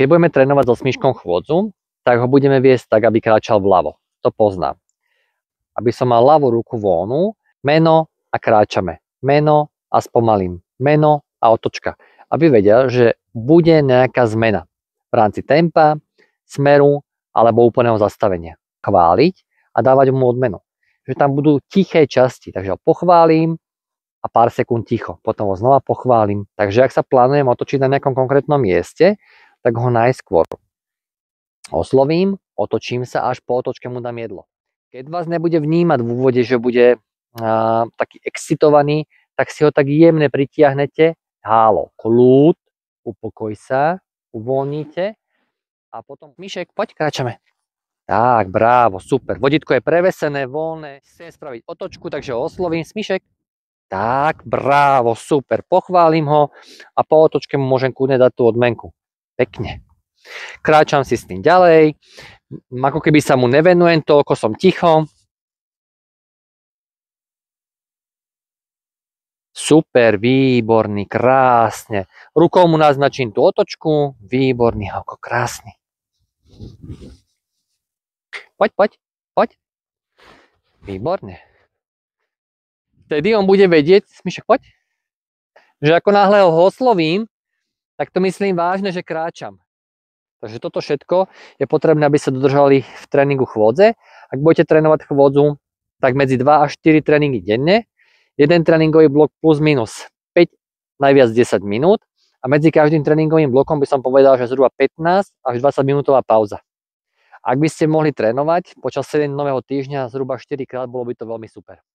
keď budeme trénovať so Smyškom chôdzu, tak ho budeme viesť tak, aby kráčal vľavo. To poznám. Aby som mal ľavú ruku voľnú, meno a kráčame. Meno a spomalím. Meno a otočka. Aby vedel, že bude nejaká zmena v rámci tempa, smeru alebo úplného zastavenia. Chváliť a dávať mu odmenu. Že tam budú tiché časti, takže ho pochválim a pár sekúnd ticho. Potom ho znova pochválim. Takže ak sa plánujem otočiť na nejakom konkrétnom mieste, tak ho najskôr oslovím, otočím sa, až po otočke mu dám jedlo. Keď vás nebude vnímať v úvode, že bude taký excitovaný, tak si ho tak jemne pritiahnete. Hálo, kľud, upokoj sa, uvoľníte a potom Myšek, poď, kráčame. Tak, brávo, super. Vodítko je prevesené, voľné. Chcem spraviť otočku, takže ho oslovím. Myšek. Tak, brávo, super. Pochválim ho a po otočke mu môžem kľudne dať tú odmenku. Pekne. Kráčam si s tým ďalej. Ako keby sa mu nevenujem toľko, som ticho. Super, výborný, krásne. Rukou mu naznačím tú otočku. Výborný, ako krásny. Poď. Výborne. Vtedy on bude vedieť, Myšek, poď, že ako náhle ho oslovím, tak to myslím vážne, že kráčam. Takže toto všetko je potrebné, aby sa dodržali v tréningu chôdze. Ak budete trénovať chôdzu, tak medzi 2 až 4 tréningy denne. Jeden tréningový blok plus minus 5, najviac 10 minút. A medzi každým tréningovým blokom by som povedal, že zhruba 15 až 20 minútová pauza. Ak by ste mohli trénovať počas 7 nového týždňa zhruba 4 krát, bolo by to veľmi super.